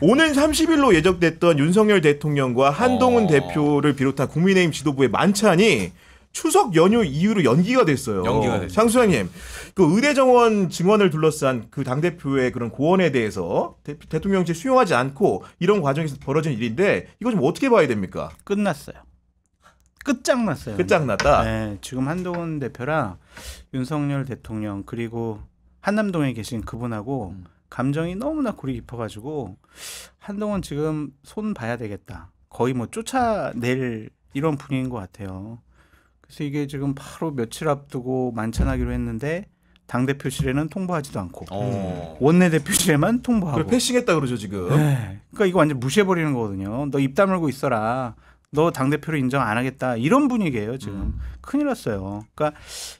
오는 30일로 예정됐던 윤석열 대통령과 한동훈 대표를 비롯한 국민의힘 지도부의 만찬이 추석 연휴 이후로 연기가 됐어요. 장 소장님, 그 의대 정원 증원을 둘러싼 그 당대표의 그런 고언에 대해서 대통령실 수용하지 않고 이런 과정에서 벌어진 일인데 이거 좀 어떻게 봐야 됩니까? 끝났어요. 끝장났어요. 끝장났다? 네, 지금 한동훈 대표랑 윤석열 대통령 그리고 한남동에 계신 그분하고 감정이 너무나 골이 깊어가지고 한동훈 지금 손 봐야 되겠다. 거의 뭐 쫓아낼 이런 분위기인 것 같아요. 그래서 이게 지금 바로 며칠 앞두고 만찬하기로 했는데 당대표실에는 통보하지도 않고 원내대표실에만 통보하고. 패싱했다 그러죠 지금. 네, 그러니까 이거 완전 무시해버리는 거거든요. 너 입 다물고 있어라. 너 당대표로 인정 안 하겠다. 이런 분위기예요 지금. 큰일 났어요. 그러니까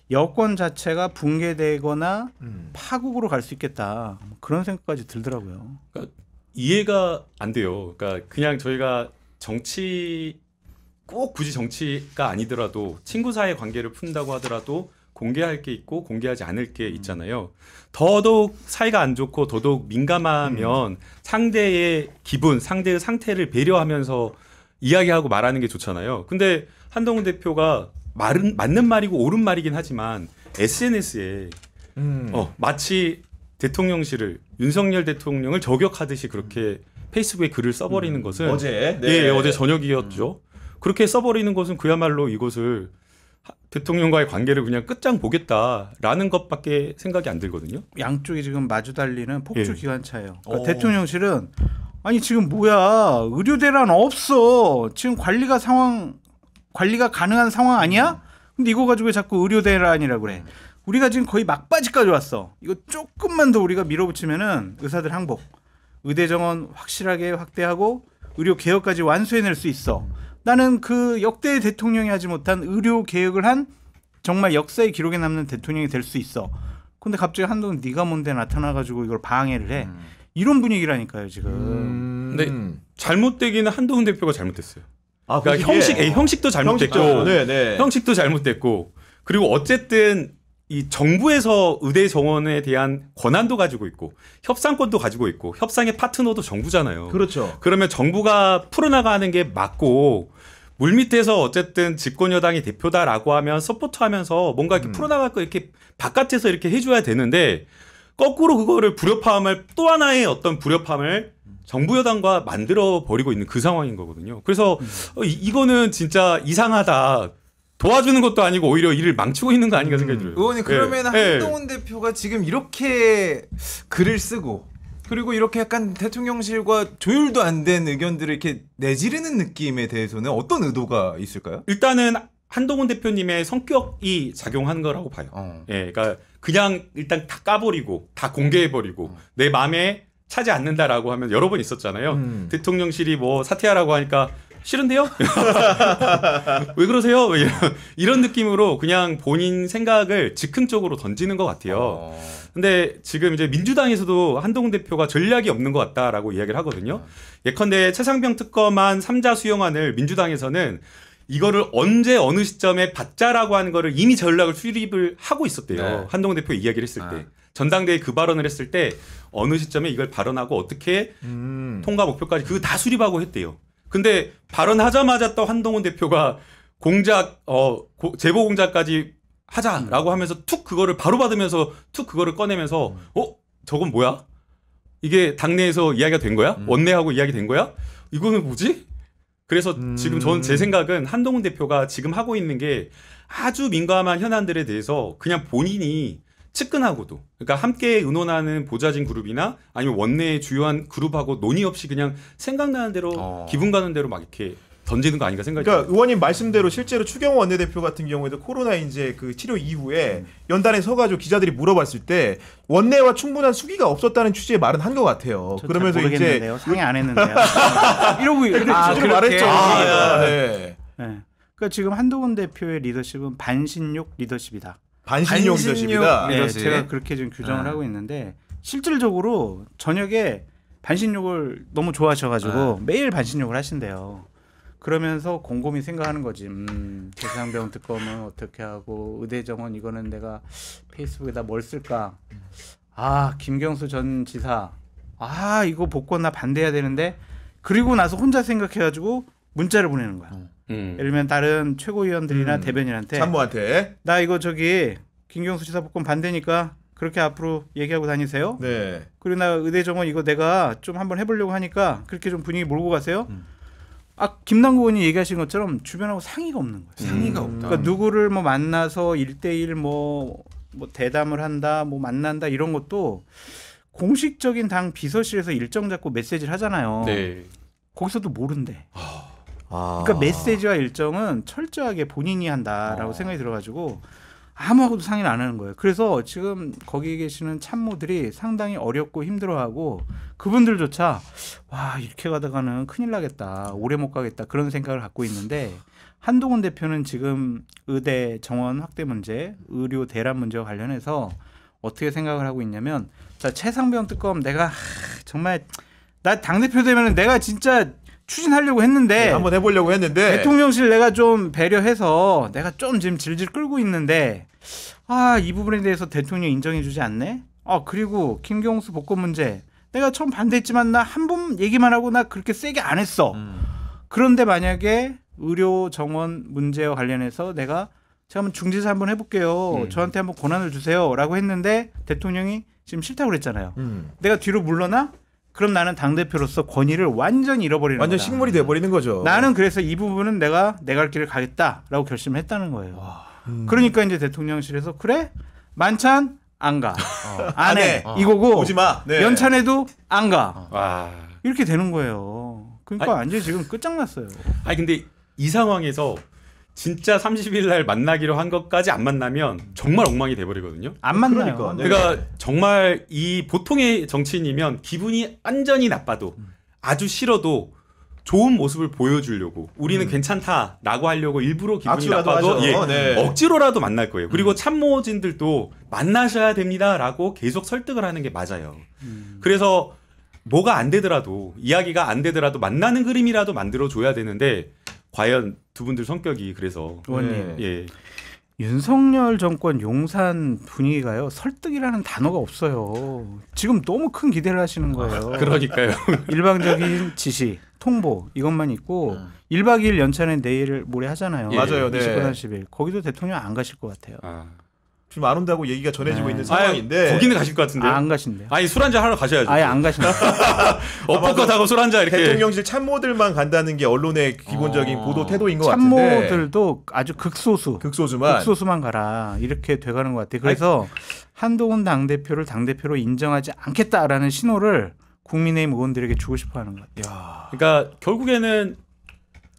여권 자체가 붕괴되거나 파국으로 갈 수 있겠다. 그런 생각까지 들더라고요. 그러니까 이해가 안 돼요. 그러니까 그냥 저희가 정치 꼭 굳이 정치가 아니더라도 친구 사이 관계를 푼다고 하더라도 공개할 게 있고 공개하지 않을 게 있잖아요. 더더욱 사이가 안 좋고 더더욱 민감하면 상대의 기분, 상대의 상태를 배려하면서 이야기하고 말하는 게 좋잖아요. 근데 한동훈 대표가 맞는 말이고 옳은 말이긴 하지만 SNS에 마치 대통령실을 윤석열 대통령을 저격하듯이 그렇게 페이스북에 글을 써버리는 것은 어제 어제 저녁이었죠. 그렇게 써버리는 것은 그야말로 이것을 대통령과의 관계를 그냥 끝장 보겠다라는 것밖에 생각이 안 들거든요. 양쪽이 지금 마주 달리는 폭주 기관차예요. 그러니까 대통령실은 아니 지금 뭐야 의료 대란 없어. 지금 관리가 가능한 상황 아니야? 근데 이거 가지고 왜 자꾸 의료 대란이라고 그래. 우리가 지금 거의 막바지까지 왔어. 이거 조금만 더 우리가 밀어붙이면은 의사들 항복, 의대 정원 확실하게 확대하고 의료 개혁까지 완수해낼 수 있어. 나는 그 역대 대통령이 하지 못한 의료 개혁을 한 정말 역사의 기록에 남는 대통령이 될 수 있어. 근데 갑자기 한동훈 네가 뭔데 나타나가지고 이걸 방해를 해. 이런 분위기라니까요 지금. 근데 잘못되기는 한동훈 대표가 잘못됐어요. 그러니까 그게? 형식도 잘못됐고 형식도 잘못됐고 그리고 어쨌든 이 정부에서 의대 정원에 대한 권한도 가지고 있고 협상권도 가지고 있고 협상의 파트너도 정부잖아요. 그렇죠. 그러면 정부가 풀어나가는 게 맞고 물밑에서 어쨌든 집권 여당이 대표다라고 하면 서포트하면서 뭔가 이렇게 풀어나갈 거 이렇게 바깥에서 이렇게 해줘야 되는데 거꾸로 그거를 불협화음을 또 하나의 어떤 불협화음을 정부 여당과 만들어 버리고 있는 그 상황인 거거든요. 그래서 이거는 진짜 이상하다. 도와주는 것도 아니고 오히려 일을 망치고 있는 거 아닌가 생각이 들어요. 의원님 그러면 한동훈 대표가 지금 이렇게 글을 쓰고 그리고 이렇게 약간 대통령실과 조율도 안 된 의견들을 이렇게 내지르는 느낌에 대해서는 어떤 의도가 있을까요? 일단은 한동훈 대표님의 성격이 작용한 거라고 봐요. 그러니까 그냥 일단 다 까버리고 다 공개해버리고 내 마음에 차지 않는다라고 하면 여러 번 있었잖아요. 대통령실이 뭐 사퇴하라고 하니까 싫은데요? 왜 그러세요? 이런 느낌으로 그냥 본인 생각을 즉흥적으로 던지는 것 같아요. 근데 지금 이제 민주당에서도 한동훈 대표가 전략이 없는 것 같다라고 이야기를 하거든요. 예컨대 최상병 특검안 3자 수용안을 민주당에서는 이거를 언제 어느 시점에 받자라고 하는 거를 이미 전략을 수립을 하고 있었대요. 한동훈 대표 이야기를 했을 때. 전당대회 그 발언을 했을 때 어느 시점에 이걸 발언하고 어떻게 통과 목표까지 그거 다 수립하고 했대요. 근데 발언하자마자 또 한동훈 대표가 공작 제보 공작까지 하자라고 하면서 툭 그거를 바로 받으면서 툭 그거를 꺼내면서 저건 뭐야? 이게 당내에서 이야기가 된 거야? 원내하고 이야기 된 거야? 이거는 뭐지? 그래서 지금 저는 제 생각은 한동훈 대표가 지금 하고 있는 게 아주 민감한 현안들에 대해서 그냥 본인이 측근하고도 그러니까 함께 의논하는 보좌진 그룹이나 아니면 원내의 주요한 그룹하고 논의 없이 그냥 생각나는 대로 기분 가는 대로 막 이렇게 던지는 거 아닌가 생각이 그러니까 듭니다. 의원님 말씀대로 실제로 추경호 원내대표 같은 경우에도 코로나 이제 그 치료 이후에 연단에 서가지고 기자들이 물어봤을 때 원내와 충분한 수기가 없었다는 취지의 말은 한 것 같아요. 그러면서 모르겠는데요. 이제 상의 안 했는데요. 이러고 실제로 말했죠. 네. 그러니까 지금 한동훈 대표의 리더십은 반신욕 리더십이다. 반신욕 리더십이다. 네, 제가 그렇게 좀 규정을 하고 있는데 실질적으로 저녁에 반신욕을 너무 좋아하셔가지고 매일 반신욕을 하신대요. 그러면서 곰곰이 생각하는 거지. 최상병 특검은 어떻게 하고 의대 정원 이거는 내가 페이스북에다 뭘 쓸까? 김경수 전 지사 아 이거 복권 나 반대해야 되는데 그리고 나서 혼자 생각해가지고 문자를 보내는 거야. 예를 들면 다른 최고위원들이나 대변인한테 참모한테. 나 이거 저기 김경수 지사 복권 반대니까 그렇게 앞으로 얘기하고 다니세요. 네. 그리고 나 의대 정원 이거 내가 좀 한번 해보려고 하니까 그렇게 좀 분위기 몰고 가세요. 아 김남국 의원이 얘기하신 것처럼 주변하고 상의가 없는 거예요. 상의가 없다. 그러니까 누구를 뭐 만나서 1대1 뭐 대담을 한다, 뭐 만난다 이런 것도 공식적인 당 비서실에서 일정 잡고 메시지를 하잖아요. 네. 거기서도 모른대. 아. 그러니까 메시지와 일정은 철저하게 본인이 한다라고 생각이 들어가지고 아무하고도 상의를 안 하는 거예요. 그래서 지금 거기 계시는 참모들이 상당히 어렵고 힘들어하고 그분들조차 와 이렇게 가다가는 큰일 나겠다, 오래 못 가겠다 그런 생각을 갖고 있는데 한동훈 대표는 지금 의대 정원 확대 문제, 의료 대란 문제와 관련해서 어떻게 생각을 하고 있냐면 자 최상병 특검 내가 정말 나 당대표 되면 내가 진짜 추진하려고 했는데 네, 한번 해보려고 했는데 대통령실 내가 좀 배려해서 내가 좀 지금 질질 끌고 있는데 아 이 부분에 대해서 대통령 인정해주지 않네. 아 그리고 김경수 복권 문제 내가 처음 반대했지만 나 한 번 얘기만 하고 나 그렇게 세게 안 했어. 그런데 만약에 의료 정원 문제와 관련해서 제가 한번 중지사 한번 해볼게요. 저한테 한번 권한을 주세요라고 했는데 대통령이 지금 싫다고 그랬잖아요. 내가 뒤로 물러나? 그럼 나는 당대표로서 권위를 완전히 잃어버리는 완전 거다. 식물이 돼버리는 거죠. 나는 그래서 이 부분은 내가 내 갈 길을 가겠다라고 결심을 했다는 거예요. 그러니까 이제 대통령실에서 그래? 만찬 안 가. 안 해. 이거고 오지 마. 네. 연찬에도 안 가. 와. 이렇게 되는 거예요. 그러니까 완전히 지금 끝장났어요. 아니 근데 이 상황에서 진짜 30일 날 만나기로 한 것까지 안 만나면 정말 엉망이 돼버리거든요. 안 만나요. 그러니까, 네. 그러니까 정말 이 보통의 정치인이면 기분이 완전히 나빠도 아주 싫어도 좋은 모습을 보여주려고 우리는 괜찮다라고 하려고 일부러 기분이 악수라도 나빠도 하죠. 예, 네. 억지로라도 만날 거예요. 그리고 참모진들도 만나셔야 됩니다라고 계속 설득을 하는 게 맞아요. 그래서 뭐가 안 되더라도 이야기가 안 되더라도 만나는 그림이라도 만들어줘야 되는데 과연 두 분들 성격이 그래서 의원님. 예. 윤석열 정권 용산 분위기가요. 설득이라는 단어가 없어요. 지금 너무 큰 기대를 하시는 거예요. 그러니까요. 일방적인 지시, 통보 이것만 있고 1박 2일 연찬에 내일 모레 하잖아요. 예. 맞아요. 네. 29일 30일. 거기도 대통령 안 가실 것 같아요. 아. 지금 안 온다고 얘기가 전해지고 네. 있는 상황인데 거기는 가실 것 같은데요. 안 가신대요. 아니 술 한잔 하러 가셔야죠. 아예 안 가신대요. 엇박것하고 술 한잔 이렇게. 대통령실 참모들만 간다는 게 언론의 기본적인 보도 태도인 것 같은데 참모들도 아주 극소수만 가라 이렇게 돼가는 것 같아요. 그래서 한동훈 당대표를 당대표로 인정하지 않겠다라는 신호를 국민의힘 의원들에게 주고 싶어하는 것 같아요. 그러니까 결국에는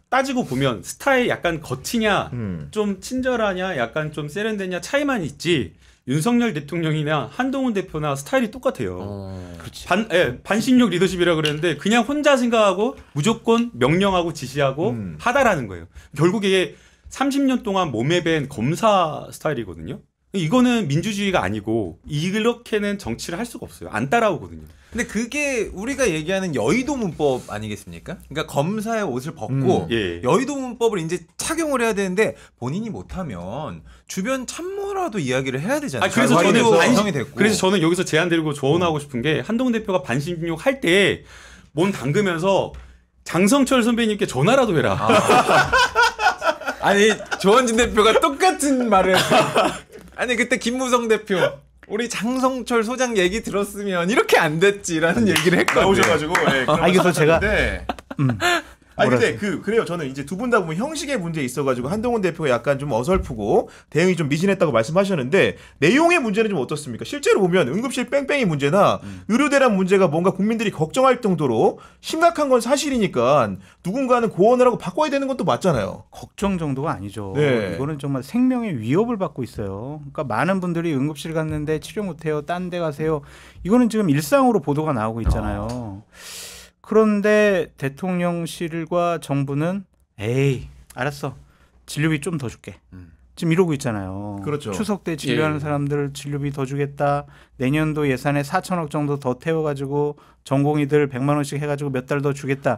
따지고 보면 스타일 약간 거치냐, 음. 좀 친절하냐, 약간 좀 세련되냐 차이만 있지. 윤석열 대통령이나 한동훈 대표나 스타일이 똑같아요. 그렇지. 반신욕 리더십이라 그랬는데 그냥 혼자 생각하고 무조건 명령하고 지시하고 하다라는 거예요. 결국에 30년 동안 몸에 밴 검사 스타일이거든요. 이거는 민주주의가 아니고 이렇게는 정치를 할 수가 없어요. 안 따라오거든요. 근데 그게 우리가 얘기하는 여의도 문법 아니겠습니까? 그러니까 검사의 옷을 벗고 예. 여의도 문법을 이제 착용을 해야 되는데 본인이 못하면 주변 참모라도 이야기를 해야 되잖아요. 그래서 저는 완성이 됐고. 그래서 저는 여기서 제안 드리고 조언하고 싶은 게 한동훈 대표가 반신욕 할 때 몸 담그면서 장성철 선배님께 전화라도 해라. 아니 조원진 대표가 똑같은 말을 아니 그때 김무성 대표 우리 장성철 소장 얘기 들었으면 이렇게 안 됐지라는 얘기를 했거든요. 나오셔가지고 이게 또 제가 아니 근데 그래요. 저는 이제 두 분 다 보면 형식의 문제에 있어가지고 한동훈 대표가 약간 좀 어설프고 대응이 좀 미진했다고 말씀하셨는데 내용의 문제는 좀 어떻습니까? 실제로 보면 응급실 뺑뺑이 문제나 의료대란 문제가 뭔가 국민들이 걱정할 정도로 심각한 건 사실이니까 누군가는 고언을 하고 바꿔야 되는 건 또 맞잖아요. 걱정 정도가 아니죠. 네. 이거는 정말 생명의 위협을 받고 있어요. 그러니까 많은 분들이 응급실 갔는데 치료 못해요. 딴 데 가세요. 이거는 지금 일상으로 보도가 나오고 있잖아요. 그런데 대통령실과 정부는 에이 알았어 진료비 좀 더 줄게. 지금 이러고 있잖아요. 그렇죠. 추석 때 진료하는 사람들 진료비 더 주겠다. 내년도 예산에 4천억 정도 더 태워가지고 전공의들 100만 원씩 해가지고 몇 달 더 주겠다.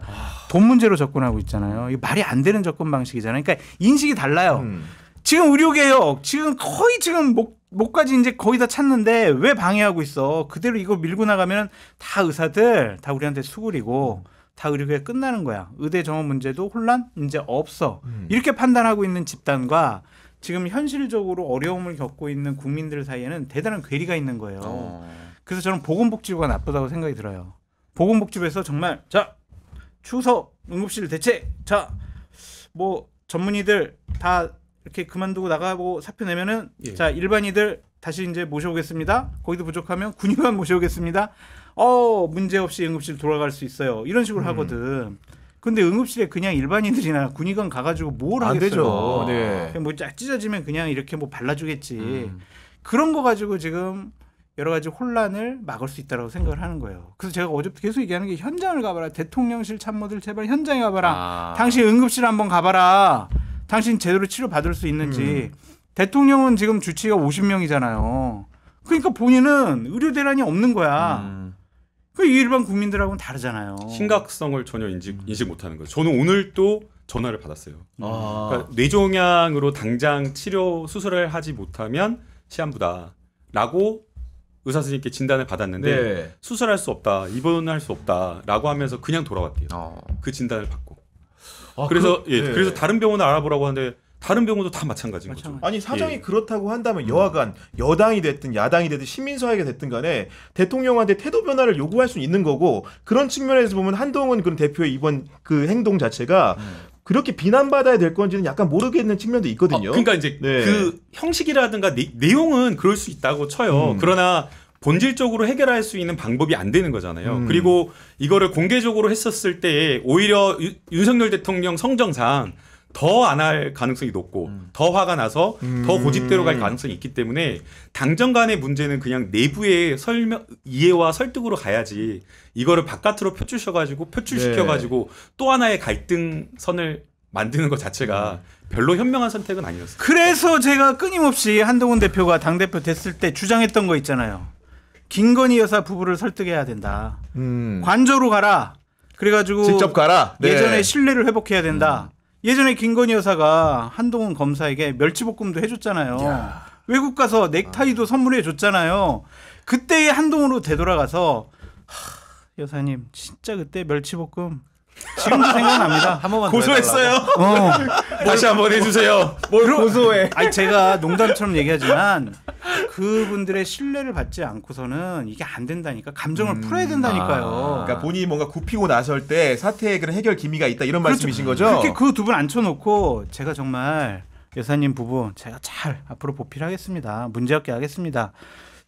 돈 문제로 접근하고 있잖아요. 이게 말이 안 되는 접근 방식이잖아요. 그러니까 인식이 달라요. 지금 의료개혁 지금 거의 지금 목까지 이제 거의 다 찼는데 왜 방해하고 있어? 그대로 이거 밀고 나가면 다 의사들 다 우리한테 수그리고 다 의료개혁 끝나는 거야. 의대 정원 문제도 혼란 이제 없어. 이렇게 판단하고 있는 집단과 지금 현실적으로 어려움을 겪고 있는 국민들 사이에는 대단한 괴리가 있는 거예요. 그래서 저는 보건복지부가 나쁘다고 생각이 들어요. 보건복지부에서 정말 자 추석 응급실 대책 자 뭐 전문의들 다 이렇게 그만두고 나가고 사표 내면은 자 일반의들 다시 이제 모셔오겠습니다. 거기도 부족하면 군의관 모셔오겠습니다. 문제 없이 응급실 돌아갈 수 있어요. 이런 식으로 하거든. 근데 응급실에 그냥 일반인들이나 군의관 가가지고 뭘 안 하겠어요. 되죠. 네. 뭐 찢어지면 그냥 이렇게 뭐 발라주겠지. 그런 거 가지고 지금 여러 가지 혼란을 막을 수 있다고 생각을 하는 거예요. 그래서 제가 어제부터 계속 얘기하는 게 현장을 가봐라. 대통령실 참모들 제발 현장에 가봐라. 당신 응급실 한번 가봐라. 당신 제대로 치료 받을 수 있는지. 대통령은 지금 주치의가 50명이잖아요. 그러니까 본인은 의료 대란이 없는 거야. 그 일반 국민들하고는 다르잖아요. 심각성을 전혀 인식 못하는 거죠. 저는 오늘 또 전화를 받았어요. 그러니까 뇌종양으로 당장 치료 수술을 하지 못하면 시한부다라고 의사 선생님께 진단을 받았는데 네. 수술할 수 없다, 입원할 수 없다라고 하면서 그냥 돌아왔대요. 그 진단을 받고. 그래서 네. 그래서 다른 병원을 알아보라고 하는데 다른 병원도 다 마찬가지인 거죠. 아니 사정이 그렇다고 한다면 여하간 여당이 됐든 야당이 됐든 시민사회가 됐든 간에 대통령한테 태도 변화를 요구할 수 있는 거고 그런 측면에서 보면 한동훈 그런 대표의 이번 그 행동 자체가 그렇게 비난받아야 될 건지는 약간 모르겠는 측면도 있거든요. 그러니까 이제 그 형식이라든가 내용은 그럴 수 있다고 쳐요. 그러나 본질적으로 해결할 수 있는 방법이 안 되는 거잖아요. 그리고 이거를 공개적으로 했었을 때 오히려 윤석열 대통령 성정상 더 안 할 가능성이 높고 더 화가 나서 더 고집대로 갈 가능성이 있기 때문에 당정 간의 문제는 그냥 내부의 이해와 설득으로 가야지 이거를 바깥으로 표출시켜가지고 또 하나의 갈등선을 만드는 것 자체가 별로 현명한 선택은 아니었어요. 그래서 제가 끊임없이 한동훈 대표가 당대표 됐을 때 주장했던 거 있잖아요. 김건희 여사 부부를 설득해야 된다. 관저로 가라. 그래가지고 직접 가라. 네. 예전에 신뢰를 회복해야 된다. 예전에 김건희 여사가 한동훈 검사에게 멸치볶음도 해줬잖아요. 외국 가서 넥타이도 선물해 줬잖아요. 그때의 한동훈으로 되돌아가서 여사님 진짜 그때 멸치볶음 지금도 생각납니다. 한 번만 고소했어요. 다시 한번 해주세요. 뭘 고소해. 아니 제가 농담처럼 얘기하지만 그분들의 신뢰를 받지 않고서는 이게 안 된다니까. 감정을 풀어야 된다니까요. 그러니까 본인이 뭔가 굽히고 나설 때 사태의 그런 해결 기미가 있다 이런 말씀이신 거죠? 그렇게 그 두 분 앉혀놓고 제가 정말 여사님 부부 제가 잘 앞으로 보필하겠습니다. 문제없게 하겠습니다.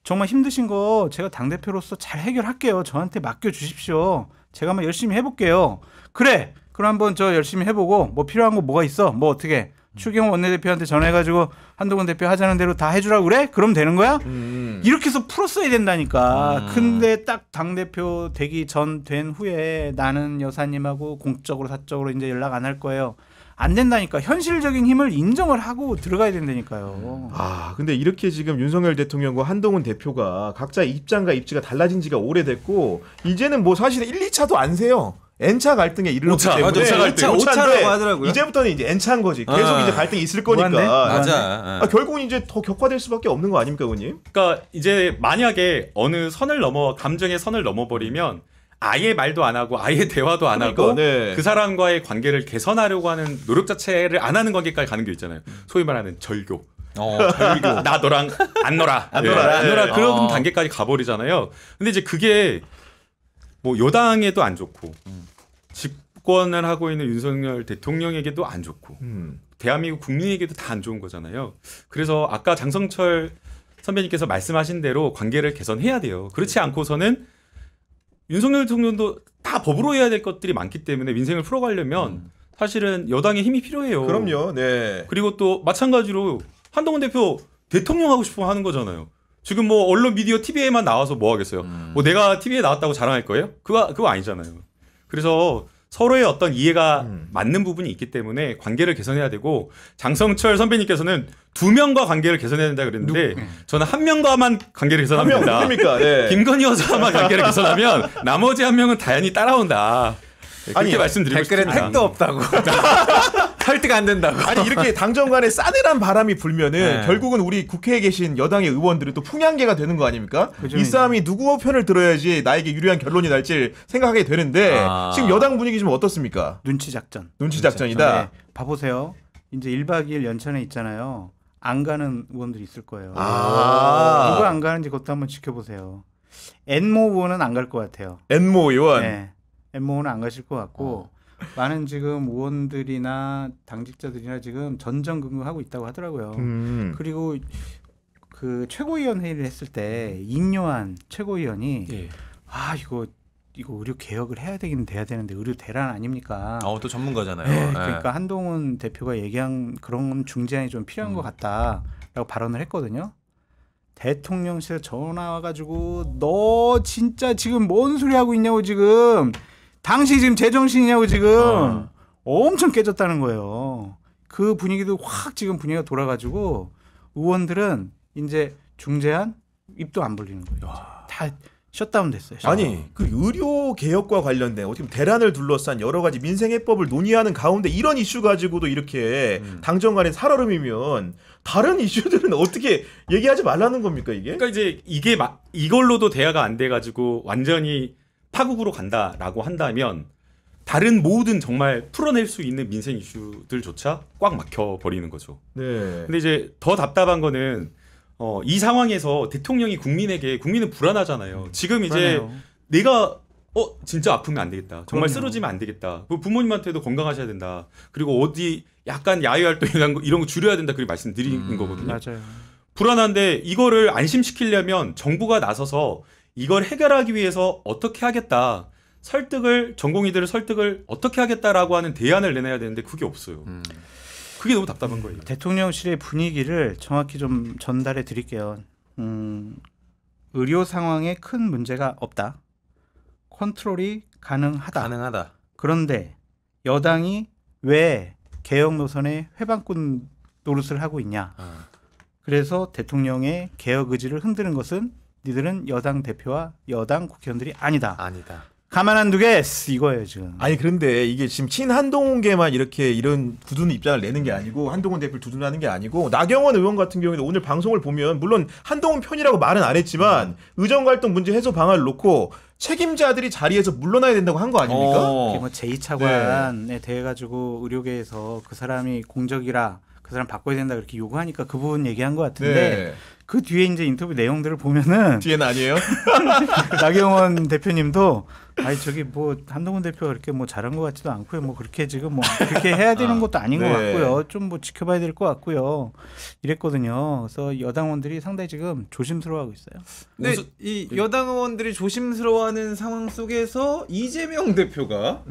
정말 힘드신 거 제가 당대표로서 잘 해결할게요. 저한테 맡겨주십시오. 제가 한번 열심히 해볼게요. 그래. 그럼 한번 저 열심히 해보고 뭐 필요한 거 뭐가 있어? 뭐 어떻게? 추경호 원내대표한테 전화해가지고 한동훈 대표 하자는 대로 다 해주라고 그래? 그럼 되는 거야? 이렇게 해서 풀었어야 된다니까. 근데 딱 당대표 되기 전 된 후에 나는 여사님하고 공적으로 사적으로 이제 연락 안 할 거예요. 안 된다니까. 현실적인 힘을 인정을 하고 들어가야 된다니까요. 근데 이렇게 지금 윤석열 대통령과 한동훈 대표가 각자 입장과 입지가 달라진 지가 오래됐고 이제는 뭐 사실은 1, 2차도 안 세요. N차 갈등에 이르렀기 때문에 5차라고 하더라고요. 이제부터는 이제 N차인 거지. 계속 이제 갈등이 있을 거니까. 맞아. 결국은 이제 더 격화될 수밖에 없는 거 아닙니까, 의원님? 그러니까 이제 만약에 어느 감정의 선을 넘어버리면 아예 말도 안 하고 아예 대화도 안 하고 그 사람과의 관계를 개선하려고 하는 노력 자체를 안 하는 관계까지 가는 게 있잖아요. 소위 말하는 절교. 절교. 나 너랑 안 놀아. 그런 단계까지 가버리잖아요. 근데 이제 그게 뭐 여당에도 안 좋고 집권을 하고 있는 윤석열 대통령에게도 안 좋고 대한민국 국민에게도 다 안 좋은 거잖아요. 그래서 아까 장성철 선배님께서 말씀하신 대로 관계를 개선해야 돼요. 그렇지 않고서는 윤석열 대통령도 다 법으로 해야 될 것들이 많기 때문에 민생을 풀어가려면 사실은 여당의 힘이 필요해요. 그럼요. 네. 그리고 또 마찬가지로 한동훈 대표 대통령 하고 싶으면 하는 거잖아요. 지금 뭐 언론 미디어 TV에만 나와서 뭐 하겠어요. 뭐 내가 TV에 나왔다고 자랑할 거예요? 그거 아니잖아요. 그래서 서로의 어떤 이해가 맞는 부분이 있기 때문에 관계를 개선해야 되고 장성철 선배님께서는 2명과 관계를 개선해야 된다 그랬는데 저는 1명과만 관계를 개선합니다. 누굽니까? 네. 김건희 여사만 관계를 개선하면 나머지 1명은 다연히 따라온다. 그렇게 말씀드리고 댓글에 싶습니다. 택도 없다고. 설득 안 된다고. 아니 이렇게 당정 간에 싸늘한 바람이 불면은 네. 결국은 우리 국회에 계신 여당의 의원들은 또 풍향계가 되는 거 아닙니까? 이 싸움이 누구 편을 들어야지 나에게 유리한 결론이 날지 생각하게 되는데 지금 여당 분위기 좀 어떻습니까? 눈치 작전. 눈치 작전이다. 네. 봐보세요. 이제 1박 2일 연찬에 있잖아요. 안 가는 의원들이 있을 거예요. 누가 안 가는지 그것도 한번 지켜보세요. 엔모 의원은 안 갈 것 같아요. 엔모 의원. 네. 엔모 의원은 안 가실 것 같고 많은 지금 의원들이나 당직자들이나 지금 전전긍긍하고 있다고 하더라고요. 그리고 그 최고위원 회의를 했을 때 임요한 최고위원이 이거 의료 개혁을 해야 되긴 돼야 되는데 의료 대란 아닙니까? 또 전문가잖아요. 네, 그러니까 한동훈 대표가 얘기한 그런 중재안이 좀 필요한 것 같다라고 발언을 했거든요. 대통령실에 전화 와가지고 너 진짜 지금 뭔 소리 하고 있냐고 지금 당시 지금 제정신이냐고 지금 엄청 깨졌다는 거예요. 그 분위기도 확 지금 분위기가 돌아가지고 의원들은 이제 중재안 입도 안 벌리는 거예요. 다 셧다운 됐어요. 아니 그 의료 개혁과 관련된 어떻게 보면 대란을 둘러싼 여러 가지 민생 해법을 논의하는 가운데 이런 이슈 가지고도 이렇게 당정 간에 살얼음이면 다른 이슈들은 어떻게 얘기하지 말라는 겁니까 이게? 그러니까 이제 이게 이걸로도 대화가 안 돼가지고 완전히 파국으로 간다라고 한다면 다른 모든 정말 풀어낼 수 있는 민생 이슈들조차 꽉 막혀 버리는 거죠. 네. 근데 이제 더 답답한 거는 이 상황에서 대통령이 국민은 불안하잖아요. 지금 이제 불안해요. 내가 진짜 아프면 안 되겠다. 정말 그럼요. 쓰러지면 안 되겠다. 부모님한테도 건강하셔야 된다. 그리고 어디 약간 야외 활동 이런 거 줄여야 된다. 그렇게 말씀드리는 거거든요. 맞아요. 불안한데 이거를 안심시키려면 정부가 나서서 이걸 해결하기 위해서 어떻게 하겠다. 전공의들을 설득을 어떻게 하겠다라고 하는 대안을 내놔야 되는데 그게 없어요. 그게 너무 답답한 거예요. 대통령실의 분위기를 정확히 좀 전달해 드릴게요. 의료 상황에 큰 문제가 없다. 컨트롤이 가능하다. 그런데 여당이 왜 개혁 노선의 회방꾼 노릇을 하고 있냐. 그래서 대통령의 개혁 의지를 흔드는 것은 니들은 여당 대표와 여당 국회의원들이 아니다. 가만 안 두겠어 이거예요 지금. 아니 그런데 이게 지금 친한동훈계만 이렇게 이런 굳은 입장을 내는 게 아니고 한동훈 대표를 두둔하는 게 아니고 나경원 의원 같은 경우에는 오늘 방송을 보면 물론 한동훈 편이라고 말은 안 했지만 의정활동 문제 해소 방안을 놓고 책임자들이 자리에서 물러나야 된다고 한 거 아닙니까? 뭐 제2차관에 대해 가지고 의료계에서 그 사람이 공적이라 그 사람 바꿔야 된다 그렇게 요구하니까 그 부분 얘기한 것 같은데 네. 그 뒤에 이제 인터뷰 내용들을 보면은 뒤에는 아니에요? 나경원 대표님도 저기 뭐 한동훈 대표가 그렇게 뭐 잘한 것 같지도 않고요. 뭐 그렇게 지금 뭐 그렇게 해야 되는 것도 아닌 네. 것 같고요. 좀 뭐 지켜봐야 될 것 같고요. 이랬거든요. 그래서 여당원들이 상당히 지금 조심스러워하고 있어요. 근데 이 여당 의원들이 조심스러워하는 상황 속에서 이재명 대표가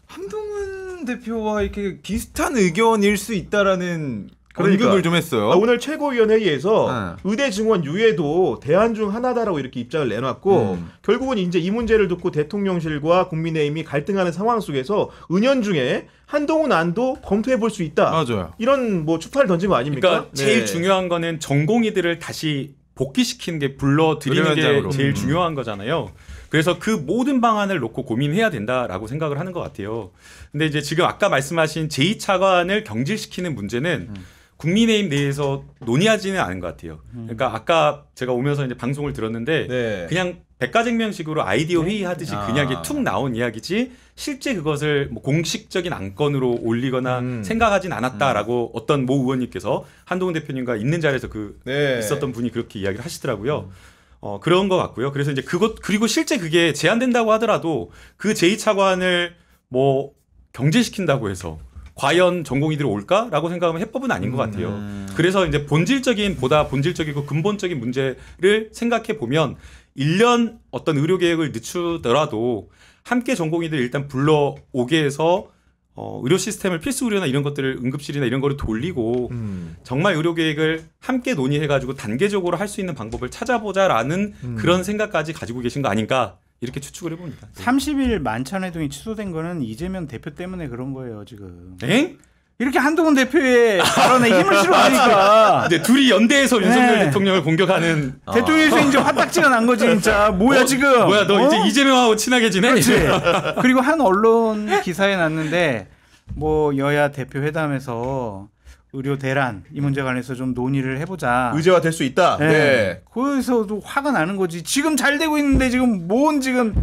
한동훈 대표와 이렇게 비슷한 의견일 수 있다라는 언급을 좀 했어요. 오늘 최고위원 회의에서 의대 증원 유예도 대안 중 하나다라고 이렇게 입장을 내놨고 결국은 이제 이 문제를 듣고 대통령실과 국민의힘이 갈등하는 상황 속에서 은연중에 한동훈 안도 검토해 볼 수 있다. 맞아요. 이런 뭐 추파를 던진 거 아닙니까? 그러니까 제일 중요한 거는 전공의들을 다시 복귀시키는 게 불러들이는 게 현장으로. 제일 중요한 거잖아요. 그래서 그 모든 방안을 놓고 고민해야 된다라고 생각을 하는 것 같아요. 근데 이제 지금 아까 말씀하신 제2차관을 경질시키는 문제는 국민의힘 내에서 논의하지는 않은 것 같아요. 그러니까 아까 제가 오면서 이제 방송을 들었는데 네. 그냥 백가쟁명식으로 아이디어 회의하듯이 그냥 이게 툭 나온 이야기지 실제 그것을 뭐 공식적인 안건으로 올리거나 생각하진 않았다라고 어떤 모 의원님께서 한동훈 대표님과 있는 자리에서 있었던 분이 그렇게 이야기를 하시더라고요. 그런 것 같고요. 그래서 이제 그리고 실제 그게 제한된다고 하더라도 그 제2차관을 뭐 경제시킨다고 해서 과연 전공의들이 올까라고 생각하면 해법은 아닌 것 같아요. 그래서 이제 보다 본질적이고 근본적인 문제를 생각해 보면 1년 어떤 의료 계획을 늦추더라도 함께 전공의들 일단 불러오게 해서 의료 시스템을 필수 의료나 이런 것들을 응급실이나 이런 거를 돌리고 정말 의료 계획을 함께 논의해가지고 단계적으로 할 수 있는 방법을 찾아보자라는 그런 생각까지 가지고 계신 거 아닌가 이렇게 추측을 해봅니다. 30일 만찬회동이 취소된 거는 이재명 대표 때문에 그런 거예요 지금. 엥? 이렇게 한동훈 대표의 발언에 힘을 실어주니까 이제 둘이 연대해서 윤석열 대통령을 공격하는 대통령이 이제 화딱지가 난 거지 진짜. 뭐야 지금? 뭐야 너 이제 이재명하고 친하게 지내? 그렇지. 그리고 한 언론 기사에 났는데 뭐 여야 대표 회담에서 의료 대란 이 문제 관해서 좀 논의를 해보자. 의제화 될 수 있다. 네. 네. 거기서도 화가 나는 거지. 지금 잘 되고 있는데 지금 뭔 지금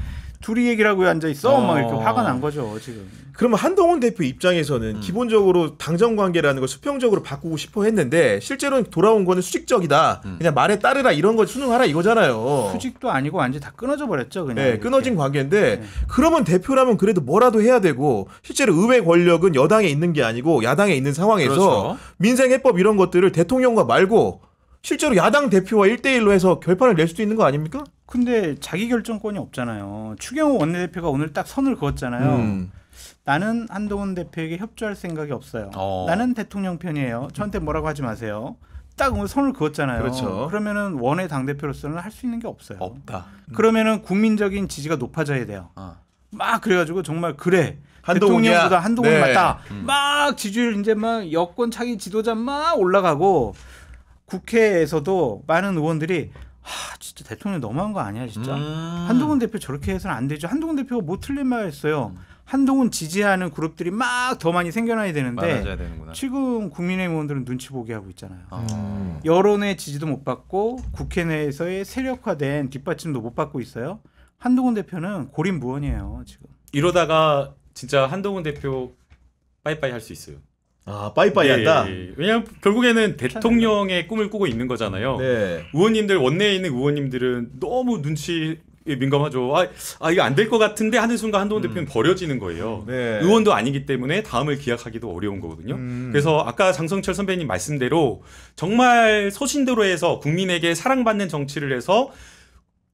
둘이 얘기를 하고 앉아 있어. 막 이렇게 화가 난 거죠 지금. 그러면 한동훈 대표 입장에서는 기본적으로 당정 관계라는 걸 수평적으로 바꾸고 싶어 했는데 실제로는 돌아온 거는 수직적이다. 그냥 말에 따르라 이런 거 순응하라 이거잖아요. 수직도 아니고 완전 다 끊어져 버렸죠 그냥. 네, 이렇게. 끊어진 관계인데 그러면 대표라면 그래도 뭐라도 해야 되고 실제로 의회 권력은 여당에 있는 게 아니고 야당에 있는 상황에서 그렇죠. 민생해법 이런 것들을 대통령과 말고 실제로 야당 대표와 1대1로 해서 결판을 낼 수도 있는 거 아닙니까? 근데 자기 결정권이 없잖아요. 추경호 원내대표가 오늘 딱 선을 그었잖아요. 나는 한동훈 대표에게 협조할 생각이 없어요. 나는 대통령 편이에요. 저한테 뭐라고 하지 마세요. 딱 오늘 선을 그었잖아요. 그렇죠. 그러면은 원외 당대표로서는 할 수 있는 게 없어요. 없다. 그러면은 국민적인 지지가 높아져야 돼요. 막 그래가지고 정말 그래. 한동훈이야. 대통령보다 한동훈이 네. 맞다. 막 지지율 이제 막 여권 차기 지도자 막 올라가고 국회에서도 많은 의원들이 진짜 대통령 너무한 거 아니야 진짜. 한동훈 대표 저렇게 해서는 안 되죠. 한동훈 대표가 뭐 틀린 말 했어요. 한동훈 지지하는 그룹들이 막 더 많이 생겨나야 되는데 많아져야 되는구나. 지금 국민의힘 의원들은 눈치 보게 하고 있잖아요. 여론의 지지도 못 받고 국회 내에서의 세력화된 뒷받침도 못 받고 있어요. 한동훈 대표는 고립무원이에요 지금. 이러다가 진짜 한동훈 대표 빠이빠이 할 수 있어요. 아, 빠이빠이 한다. 왜냐하면 결국에는 대통령의 꿈을 꾸고 있는 거잖아요. 네. 의원님들 원내에 있는 의원님들은 너무 눈치 민감하죠. 이거 안 될 것 같은데 하는 순간 한동훈 대표는 버려지는 거예요. 네. 의원도 아니기 때문에 다음을 기약하기도 어려운 거거든요. 그래서 아까 장성철 선배님 말씀대로 정말 소신대로 해서 국민에게 사랑받는 정치를 해서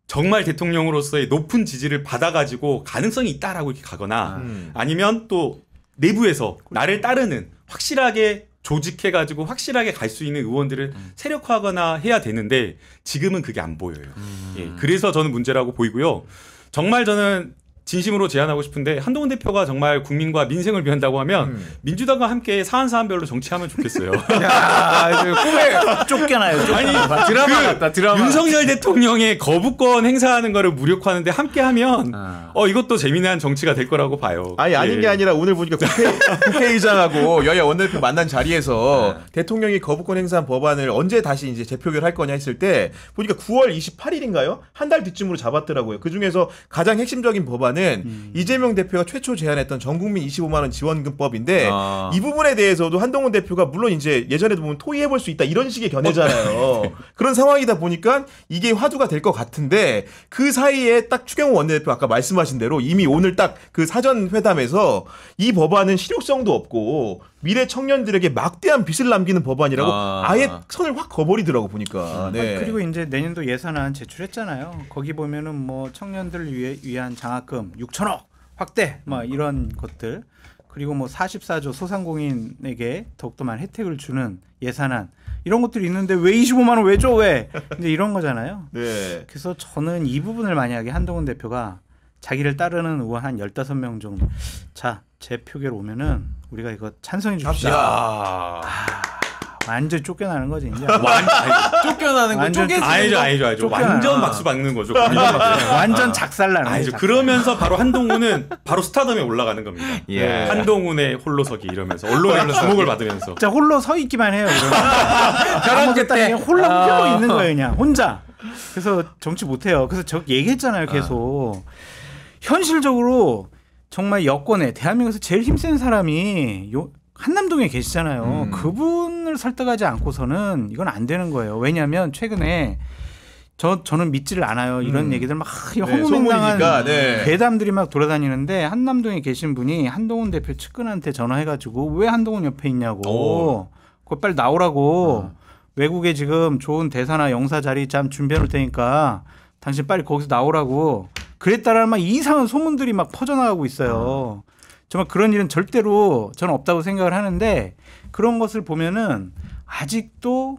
정말 대통령으로서의 높은 지지를 받아가지고 가능성이 있다라고 이렇게 가거나 아니면 또 내부에서 나를 따르는 확실하게 조직해가지고 확실하게 갈 수 있는 의원들을 세력화하거나 해야 되는데 지금은 그게 안 보여요. 예, 그래서 저는 문제라고 보이고요. 정말 저는 진심으로 제안하고 싶은데 한동훈 대표가 정말 국민과 민생을 위한다고 하면 민주당과 함께 사안별로 정치하면 좋겠어요. 야, 꿈에 쫓겨나요. 아니 드라마 같다. 드라마. 윤석열 대통령의 거부권 행사하는 거를 무력화하는데 함께하면 이것도 재미난 정치가 될 거라고 봐요. 아니 아닌 게 아니라 오늘 보니까 국회의장하고 여야 원내대표 만난 자리에서 대통령이 거부권 행사한 법안을 언제 다시 이제 재표결할 거냐 했을 때 보니까 9월 28일인가요? 한 달 뒤쯤으로 잡았더라고요. 그 중에서 가장 핵심적인 법안은 이재명 대표가 최초 제안했던 전국민 25만 원 지원금법인데 이 부분에 대해서도 한동훈 대표가 물론 이제 예전에도 보면 토의해볼 수 있다 이런 식의 견해잖아요. 그런 상황이다 보니까 이게 화두가 될 것 같은데 그 사이에 딱 추경호 원내대표 아까 말씀하신 대로 이미 오늘 딱 그 사전 회담에서 이 법안은 실효성도 없고 미래 청년들에게 막대한 빚을 남기는 법안이라고 아예 선을 확 그어버리더라고 보니까. 네. 그리고 이제 내년도 예산안 제출했잖아요. 거기 보면은 뭐 청년들을 위한 장학금 6천억 확대 막 이런 것들 그리고 뭐 44조 소상공인에게 더욱더 많은 혜택을 주는 예산안 이런 것들이 있는데 왜 25만 원 왜 줘 왜 이제 이런 거잖아요. 네. 그래서 저는 이 부분을 만약에 한동훈 대표가 자기를 따르는 의원 한 15명 정도 자 재표결 오면은 우리가 이거 찬성해 줍시다. 완전 쫓겨나는 거지 이제. 쫓겨나는 거 완전 쪼개지는 알죠. 완전 박수 박는 거죠. 완전 작살나는 아니죠. 거죠. 그러면서 바로 한동훈은 바로 스타덤에 올라가는 겁니다. 예. 한동훈의 홀로서기 이러면서 언론의 주목을 받으면서. 진짜 홀로 서 있기만 해요. 아무것도 아니에요. 홀로 있는 거예요, 그냥 혼자. 그래서 정치 못해요. 그래서 저 얘기했잖아요, 계속. 현실적으로 정말 여권에 대한민국에서 제일 힘센 사람이 한남동에 계시잖아요. 그분을 설득하지 않고서는 이건 안 되는 거예요. 왜냐하면 최근에 저는 믿지를 않아요. 이런 얘기들 막 허무맹랑한 괴담들이 막 돌아다니는데 한남동에 계신 분이 한동훈 대표 측근한테 전화해가지고 왜 한동훈 옆에 있냐고 그거 빨리 나오라고 외국에 지금 좋은 대사나 영사 자리 참 준비해 놓을 테니까 당신 빨리 거기서 나오라고 그랬다라는 막 이상한 소문들이 막 퍼져나가고 있어요. 정말 그런 일은 절대로 저는 없다고 생각을 하는데 그런 것을 보면은 아직도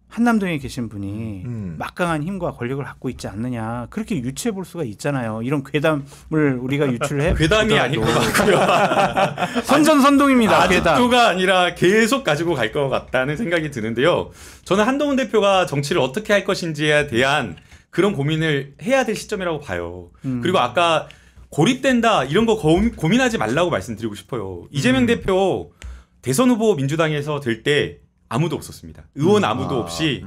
한남동에 계신 분이 막강한 힘과 권력을 갖고 있지 않느냐 그렇게 유추해 볼 수가 있잖아요. 이런 괴담을 우리가 유출해 괴담이 아닌 것 같고요. 선전선동입니다. 아직도가 아니라 계속 가지고 갈 것 같다는 생각이 드는데요. 저는 한동훈 대표가 정치를 어떻게 할 것인지에 대한 그런 고민을 해야 될 시점이라고 봐요. 그리고 아까 고립된다 이런 거 고민하지 말라고 말씀드리고 싶어요. 이재명 대표 대선 후보 민주당에서 될 때 아무도 없었습니다. 의원 아무도 없이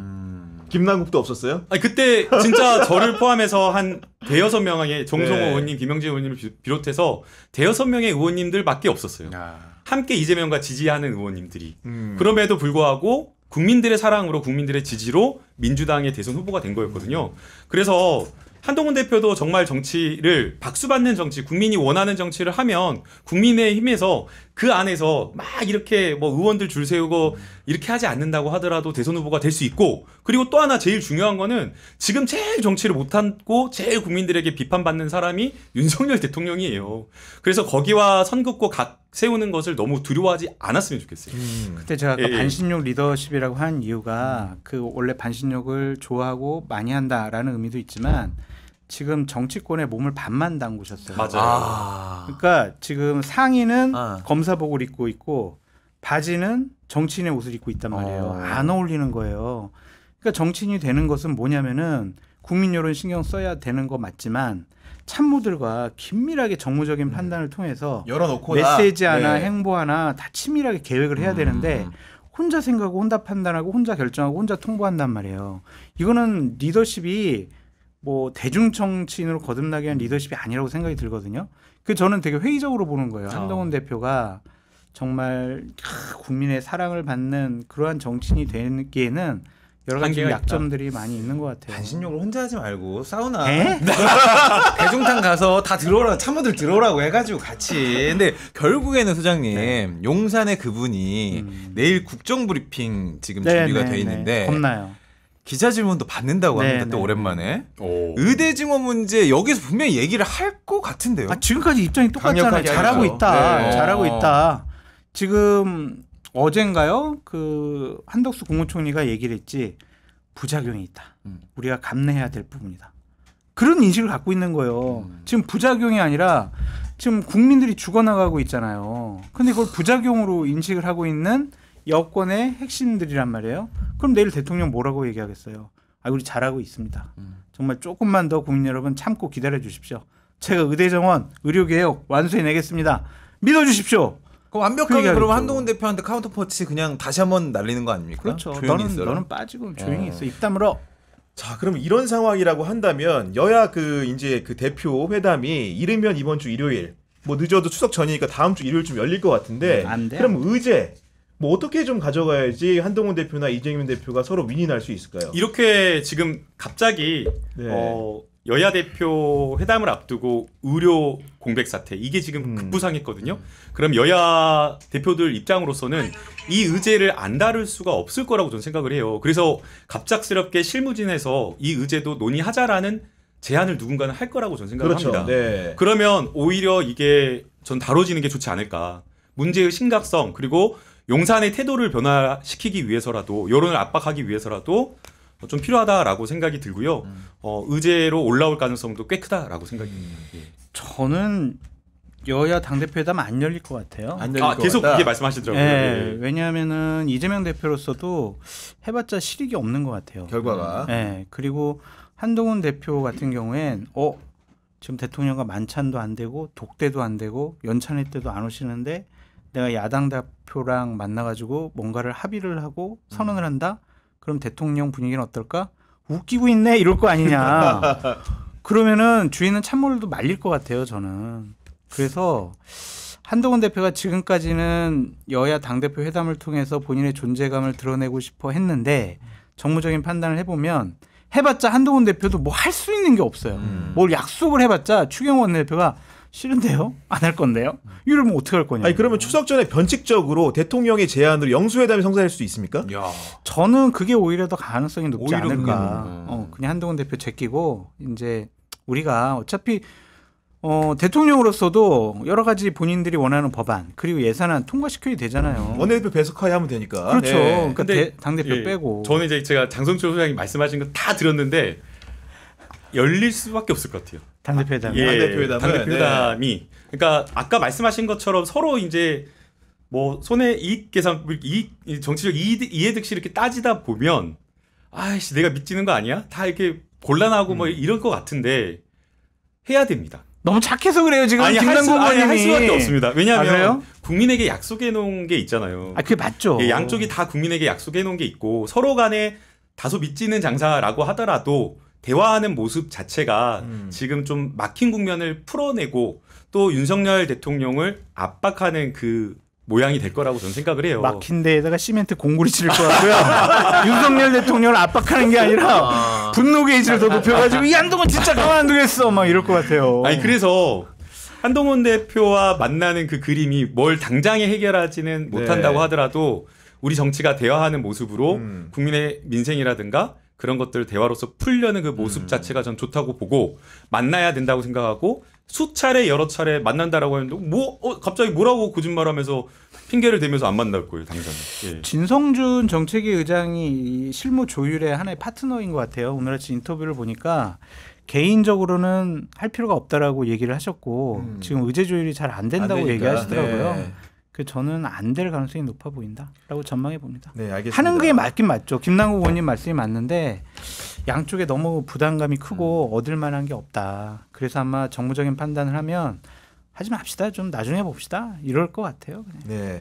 김남국도 없었어요? 아니 그때 진짜 저를 포함해서 한 대여섯 명의 정성호 네. 의원님, 김영진 의원님을 비롯해서 대여섯 명의 의원님들밖에 없었어요. 함께 이재명과 지지하는 의원님들이. 그럼에도 불구하고 국민들의 사랑으로 국민들의 지지로 민주당의 대선 후보가 된 거였거든요. 그래서 한동훈 대표도 정말 정치를 박수받는 정치, 국민이 원하는 정치를 하면 국민의힘에서 그 안에서 막 이렇게 뭐 의원들 줄 세우고 이렇게 하지 않는다고 하더라도 대선 후보가 될 수 있고, 그리고 또 하나 제일 중요한 거는 지금 제일 정치를 못하고 제일 국민들에게 비판받는 사람이 윤석열 대통령이에요. 그래서 거기와 선긋고 각 세우는 것을 너무 두려워하지 않았으면 좋겠어요. 그때 제가 아까 예, 예. 반신욕 리더십이라고 한 이유가 그 원래 반신욕을 좋아하고 많이 한다라는 의미도 있지만 지금 정치권에 몸을 반만 담그셨어요. 맞아요. 그러니까 지금 상의는 아. 검사복을 입고 있고 바지는 정치인의 옷을 입고 있단 말이에요. 안 어울리는 거예요. 그러니까 정치인이 되는 것은 뭐냐면은 국민 여론 신경 써야 되는 거 맞지만 참모들과 긴밀하게 정무적인 판단을 통해서 열어놓고 메시지 하나 네. 행보 하나 다 치밀하게 계획을 해야 되는데 혼자 생각하고 혼자 판단하고 혼자 결정하고 혼자 통보한단 말이에요. 이거는 리더십이 뭐 대중 정치인으로 거듭나게 한 리더십이 아니라고 생각이 들거든요. 그 저는 되게 회의적으로 보는 거예요. 한동훈 대표가 정말 국민의 사랑을 받는 그러한 정치인이 되기에는 여러 가지 한계가 약점들이 많이 있는 것 같아요. 반신욕을 혼자 하지 말고 사우나 에? 대중탕 가서 다 들어오라, 참모들 들어오라고 해가지고 같이. 근데 결국에는 소장님 용산의 그분이 내일 국정브리핑 지금 준비가 돼 있는데 겁나요. 기자 질문도 받는다고 네, 합니다. 또 네. 오랜만에 오. 의대 증원 문제 여기서 분명히 얘기를 할 것 같은데요. 아, 지금까지 입장이 똑같잖아요. 강력하게 잘하고 하죠. 있다. 네. 잘하고 있다. 지금 어젠가요? 그 한덕수 국무총리가 얘기를 했지. 부작용이 있다. 우리가 감내해야 될 부분이다. 그런 인식을 갖고 있는 거예요. 지금 부작용이 아니라 지금 국민들이 죽어나가고 있잖아요. 근데 그걸 부작용으로 인식을 하고 있는 여권의 핵심들이란 말이에요. 그럼 내일 대통령 뭐라고 얘기하겠어요? 아, 우리 잘하고 있습니다. 정말 조금만 더 국민 여러분 참고 기다려 주십시오. 제가 의대 정원, 의료개혁 완수해 내겠습니다. 믿어 주십시오. 그럼 완벽하게 얘기하겠죠. 그러면 한동훈 대표한테 카운터 펀치 그냥 다시 한번 날리는 거 아닙니까? 그렇죠. 조용히 있어라. 너는 빠지고 조용히 있어. 입 다물어. 자, 그럼 이런 상황이라고 한다면 여야 그 이제 그 대표 회담이 이르면 이번 주 일요일, 뭐 늦어도 추석 전이니까 다음 주 일요일쯤 열릴 것 같은데, 안 돼요. 그럼 의제 뭐 어떻게 좀 가져가야지 한동훈 대표나 이재명 대표가 서로 윈이 날 수 있을까요? 이렇게 지금 갑자기 네. 여야 대표 회담을 앞두고 의료 공백 사태 이게 지금 급부상했거든요. 그럼 여야 대표들 입장으로서는 이 의제를 안 다룰 수가 없을 거라고 저는 생각을 해요. 그래서 갑작스럽게 실무진에서 이 의제도 논의하자라는 제안을 누군가는 할 거라고 저는 생각을 그렇죠. 합니다. 네. 그러면 오히려 이게 전 다뤄지는 게 좋지 않을까. 문제의 심각성 그리고 용산의 태도를 변화시키기 위해서라도 여론을 압박하기 위해서라도 좀 필요하다라고 생각이 들고요. 의제로 올라올 가능성도 꽤 크다라고 생각이 듭니다. 예. 저는 여야 당대표 회담 안 열릴 것 같아요. 안 열릴 것 계속 같다. 그게 말씀하시더라고요. 네, 예. 왜냐하면은 이재명 대표로서도 해봤자 실익이 없는 것 같아요. 결과가. 네, 그리고 한동훈 대표 같은 경우엔 지금 대통령과 만찬도 안 되고 독대도 안 되고 연찬회 때도 안 오시는데 내가 야당 대표랑 만나가지고 뭔가를 합의를 하고 선언을 한다? 그럼 대통령 분위기는 어떨까? 웃기고 있네 이럴 거 아니냐. 그러면은 주위는 참모들도 말릴 것 같아요. 저는. 그래서 한동훈 대표가 지금까지는 여야 당대표 회담을 통해서 본인의 존재감을 드러내고 싶어 했는데 정무적인 판단을 해보면 해봤자 한동훈 대표도 뭐 할 수 있는 게 없어요. 뭘 약속을 해봤자 추경호 원내대표가 싫은데요? 안 할 건데요? 이러면 어떻게 할 거냐? 아니 그러면 추석 전에 변칙적으로 대통령의 제안으로 영수회담이 성사될 수 있습니까? 야. 저는 그게 오히려 더 가능성이 높지 오히려 않을까. 그냥 한동훈 대표 제끼고 이제 우리가 어차피 대통령으로서도 여러 가지 본인들이 원하는 법안 그리고 예산안 통과시켜야 되잖아요. 원내대표 배석하에 하면 되니까. 그렇죠. 네. 그러니까 근데 당대표 예, 빼고. 저는 이제 제가 장성철 소장님 말씀하신 거 다 들었는데 열릴 수밖에 없을 것 같아요. 당대표 회담. 예, 당대표 회담은, 당대표 네. 회담이 그러니까 아까 말씀하신 것처럼 서로 이제 뭐 손해 이익 계산 정치적 이해득실 이렇게 따지다 보면 아이씨 내가 미치는 거 아니야? 다 이렇게 곤란하고 뭐 이럴 것 같은데 해야 됩니다. 너무 착해서 그래요 지금 아니 김남국 의원님이. 할 수밖에 없습니다. 왜냐하면 그래요? 국민에게 약속해 놓은 게 있잖아요. 그게 맞죠. 예, 양쪽이 다 국민에게 약속해 놓은 게 있고 서로 간에 다소 미치는 장사라고 하더라도 대화하는 모습 자체가 지금 좀 막힌 국면을 풀어내고 또 윤석열 대통령을 압박하는 그 모양이 될 거라고 저는 생각을 해요. 막힌 데에다가 시멘트 공구리 칠 것 같고요. 윤석열 대통령을 압박하는 게 아니라 분노 게이지를 더 높여가지고 이 한동훈 진짜 가만 안 두겠어 막 이럴 것 같아요. 아니 그래서 한동훈 대표와 만나는 그 그림이 뭘 당장에 해결하지는 못한다고 하더라도 우리 정치가 대화하는 모습으로 국민의 민생이라든가 그런 것들을 대화로서 풀려는 그 모습 자체가 전 좋다고 보고 만나야 된다고 생각하고 수차례 여러 차례 만난다라고 했는데 갑자기 뭐라고 거짓말하면서 핑계를 대면서 안 만날 거예요 당장. 예. 진성준 정책위 의장이 이 실무 조율의 하나의 파트너인 것 같아요. 오늘 아침 인터뷰를 보니까 개인적으로는 할 필요가 없다라고 얘기를 하셨고 지금 의제 조율이 잘 안 된다고 얘기하시더라고요. 네. 그 저는 안 될 가능성이 높아 보인다라고 전망해 봅니다. 네, 알겠습니다. 하는 게 맞긴 맞죠. 김남국 의원님 말씀이 맞는데 양쪽에 너무 부담감이 크고 얻을 만한 게 없다. 그래서 아마 정무적인 판단을 하면 하지 맙시다. 좀 나중에 봅시다. 이럴 것 같아요. 그냥. 네.